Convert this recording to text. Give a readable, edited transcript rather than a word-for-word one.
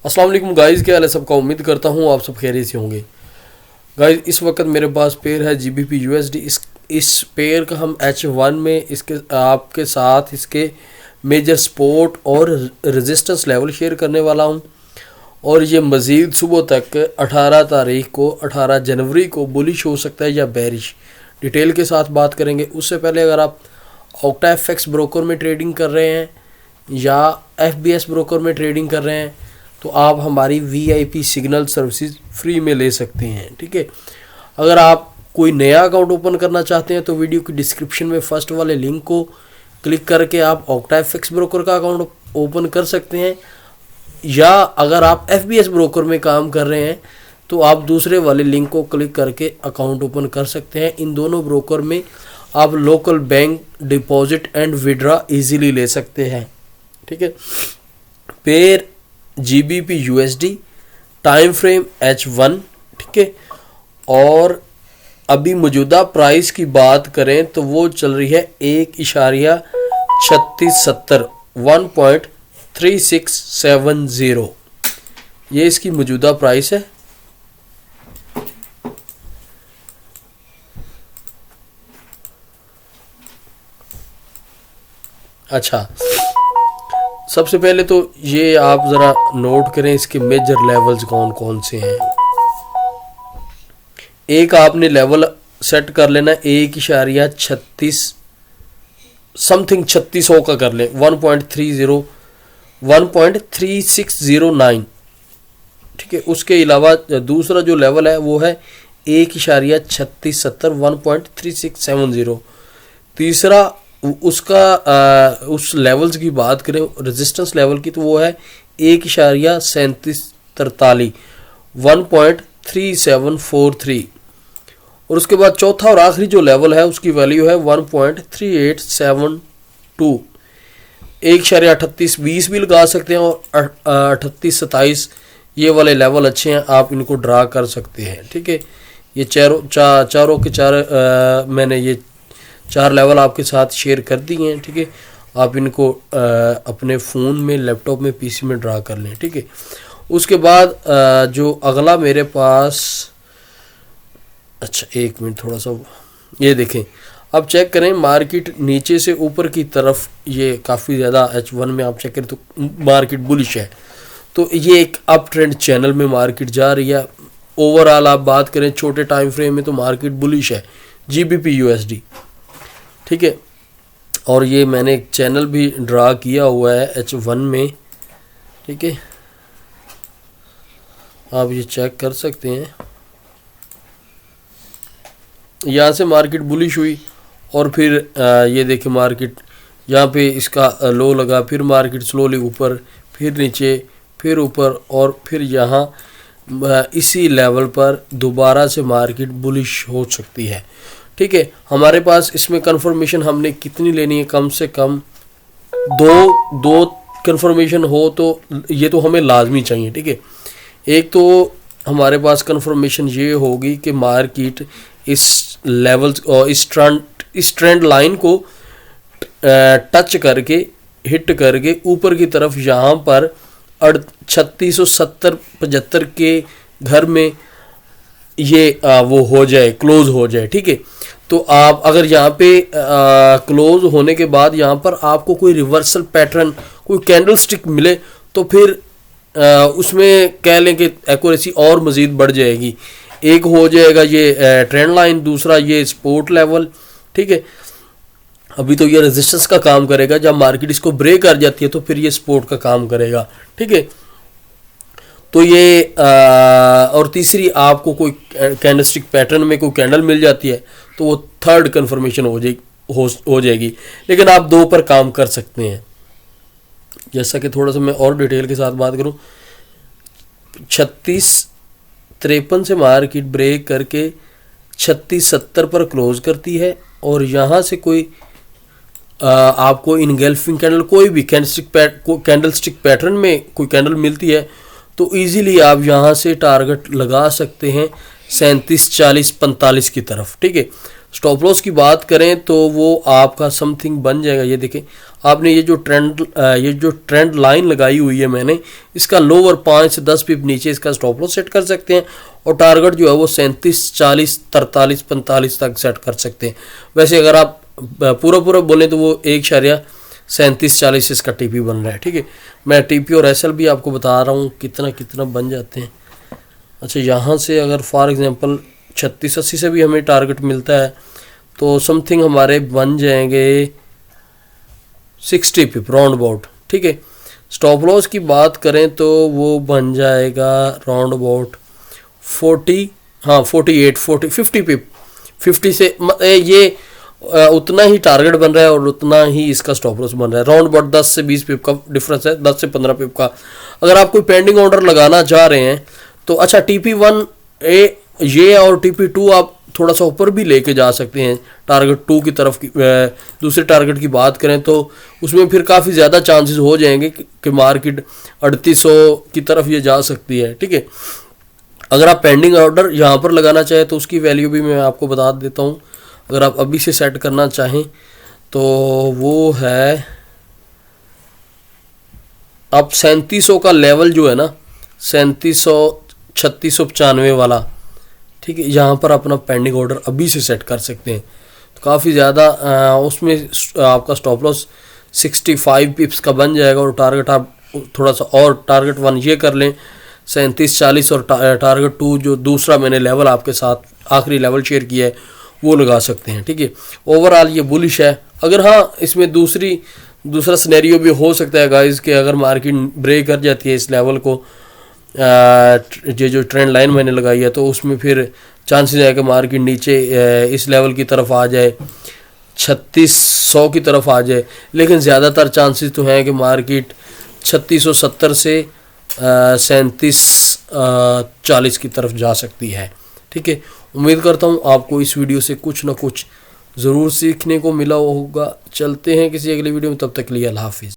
अस्सलाम वालेकुम गाइस, क्या हाल है सबका। उम्मीद करता हूँ आप सब खैरियत से होंगे। गाइस इस वक्त मेरे पास पेयर है GBP USD। इस पेयर का हम H1 में इसके आपके साथ इसके मेजर सपोर्ट और रेजिस्टेंस लेवल शेयर करने वाला हूँ। और ये मज़ीद सुबह तक 18 तारीख को 18 जनवरी को बुलिश हो सकता है या बेरिश, डिटेल के साथ बात करेंगे। उससे पहले अगर आप ऑक्टा FX ब्रोकर में ट्रेडिंग कर रहे हैं या FBS ब्रोकर में ट्रेडिंग कर रहे हैं तो आप हमारी VIP सिग्नल सर्विसेज फ्री में ले सकते हैं। ठीक है, अगर आप कोई नया अकाउंट ओपन करना चाहते हैं तो वीडियो की डिस्क्रिप्शन में फर्स्ट वाले लिंक को क्लिक करके आप ऑक्टा FX ब्रोकर का अकाउंट ओपन कर सकते हैं, या अगर आप FBS ब्रोकर में काम कर रहे हैं तो आप दूसरे वाले लिंक को क्लिक करके अकाउंट ओपन कर सकते हैं। इन दोनों ब्रोकर में आप local bank deposit and withdraw easily ले सकते हैं। ठीक है, pair GBP USD, time frame H1। ठीक है, और अभी मौजूदा प्राइस की बात करें तो वो चल रही है 1.3670 1.3670, ये इसकी मौजूदा प्राइस है। अच्छा, सबसे पहले तो ये आप ज़रा नोट करें इसके मेजर लेवल्स कौन कौन से हैं। एक आपने लेवल सेट कर लेना 1.36 समथिंग 3600 का कर लें, 1.3609। ठीक है, उसके अलावा दूसरा जो लेवल है वो है 1.3670 1.3670। तीसरा उसका उस लेवल्स की बात करें रेजिस्टेंस लेवल की तो वो है 1.3743 1.3743। और उसके बाद चौथा और आखिरी जो लेवल है उसकी वैल्यू है 1.3872। 1.3820 भी लगा सकते हैं और 3827 ये वाले लेवल अच्छे हैं, आप इनको ड्रा कर सकते हैं। ठीक है, ये चारों के चार मैंने ये 4 लेवल आपके साथ शेयर कर दिए हैं। ठीक है, आप इनको अपने फ़ोन में, लैपटॉप में, PC में ड्रा कर लें। ठीक है, उसके बाद जो अगला मेरे पास, अच्छा एक मिनट थोड़ा सा ये देखें, अब चेक करें मार्केट नीचे से ऊपर की तरफ, ये काफ़ी ज़्यादा H1 में आप चेक करें तो मार्केट बुलिश है। तो ये एक अप ट्रेंड चैनल में मार्केट जा रही है। ओवरऑल आप बात करें छोटे टाइम फ्रेम में तो मार्केट बुलिश है GBP USD। ठीक है, और ये मैंने एक चैनल भी ड्रा किया हुआ है H1 में। ठीक है, आप ये चेक कर सकते हैं। यहाँ से मार्केट बुलिश हुई और फिर ये देखिए मार्केट यहाँ पे इसका लो लगा, फिर मार्केट स्लोली ऊपर, फिर नीचे, फिर ऊपर, और फिर यहाँ इसी लेवल पर दोबारा से मार्केट बुलिश हो सकती है। ठीक है, हमारे पास इसमें कंफर्मेशन हमने कितनी लेनी है, कम से कम दो कंफर्मेशन हो तो ये तो हमें लाजमी चाहिए। ठीक है, एक तो हमारे पास कंफर्मेशन ये होगी कि मार्केट इस लेवल और इस ट्रेंड लाइन को टच करके, हिट करके ऊपर की तरफ यहाँ पर 3670-75 के घर में ये वो हो जाए, क्लोज हो जाए। ठीक है, तो आप अगर यहाँ पे क्लोज होने के बाद यहाँ पर आपको कोई रिवर्सल पैटर्न, कोई कैंडल स्टिक मिले तो फिर उसमें कह लें कि एक्यूरेसी और मज़ीद बढ़ जाएगी। एक हो जाएगा ये ट्रेंड लाइन, दूसरा ये सपोर्ट लेवल। ठीक है, अभी तो ये रेजिस्टेंस का काम करेगा, जब मार्केट इसको ब्रेक कर जाती है तो फिर ये सपोर्ट का काम करेगा। ठीक है, तो ये और तीसरी आपको कोई कैंडलस्टिक पैटर्न में कोई कैंडल मिल जाती है तो वो थर्ड कंफर्मेशन हो जाएगी। लेकिन आप 2 पर काम कर सकते हैं। जैसा कि थोड़ा सा मैं और डिटेल के साथ बात करूं, 3653 से मार्केट ब्रेक करके 3670 पर क्लोज करती है और यहाँ से कोई आपको इनगल्फिंग कैंडल, कोई भी कैंडलस्टिक पैटर्न में कोई कैंडल मिलती है तो इजीली आप यहाँ से टारगेट लगा सकते हैं 37 40 45 की तरफ। ठीक है, स्टॉप लॉस की बात करें तो वो आपका समथिंग बन जाएगा, ये देखें आपने ये जो ट्रेंड लाइन लगाई हुई है मैंने, इसका लोअर 5 से 10 पिप नीचे इसका स्टॉप लॉस सेट कर सकते हैं और टारगेट जो है वो 37, 40, 43, 45 तक सेट कर सकते हैं। वैसे अगर आप पूरा बोलें तो वो 1.3740 इसका टीपी बन रहा है। ठीक है, मैं टीपी और एसएल भी आपको बता रहा हूँ कितना बन जाते हैं। अच्छा, यहाँ से अगर फॉर एग्जांपल 3680 से भी हमें टारगेट मिलता है तो समथिंग हमारे बन जाएंगे 60 पिप राउंड अबाउट। ठीक है, स्टॉप लॉस की बात करें तो वो बन जाएगा राउंड अबाउट 50 पिप। 50 से ये उतना ही टारगेट बन रहा है और उतना ही इसका स्टॉप लॉस बन रहा है। राउंड अबाउट 10 से 20 पिप का डिफरेंस है, 10 से 15 पिप का। अगर आप कोई पेंडिंग ऑर्डर लगाना चाह रहे हैं तो अच्छा, TP1 ये और TP2 आप थोड़ा सा ऊपर भी लेके जा सकते हैं टारगेट 2 की तरफ। दूसरे टारगेट की बात करें तो उसमें फिर काफ़ी ज़्यादा चांसेस हो जाएंगे कि मार्केट 3800 की तरफ ये जा सकती है। ठीक है, अगर आप पेंडिंग ऑर्डर यहाँ पर लगाना चाहें तो उसकी वैल्यू भी मैं आपको बता देता हूँ। अगर आप अभी से सेट करना चाहें तो वो है आप 3700 का लेवल जो है ना, 3700, 3695 वाला। ठीक है, यहाँ पर अपना पेंडिंग ऑर्डर अभी से सेट कर सकते हैं तो काफ़ी ज़्यादा उसमें आपका स्टॉप लॉस 65 पिप्स का बन जाएगा और टारगेट आप थोड़ा सा और टारगेट 1 ये कर लें 3740 और टारगेट 2 जो दूसरा मैंने लेवल आपके साथ आखिरी लेवल शेयर किया है वो लगा सकते हैं। ठीक है, ओवरऑल ये बुलिश है। अगर हाँ, इसमें दूसरा सिनेरियो भी हो सकता है गाइस कि अगर मार्केट ब्रेक कर जाती है इस लेवल को, ये जो ट्रेंड लाइन मैंने लगाई है, तो उसमें फिर चांसेस है कि मार्केट नीचे इस लेवल की तरफ आ जाए, 3600 की तरफ आ जाए। लेकिन ज़्यादातर चांसेस तो हैं कि मार्केट 3670 से 3740 की तरफ जा सकती है। ठीक है, उम्मीद करता हूँ आपको इस वीडियो से कुछ ना कुछ ज़रूर सीखने को मिला होगा। चलते हैं किसी अगली वीडियो में, तब तक के लिए अल्लाह हाफिज़।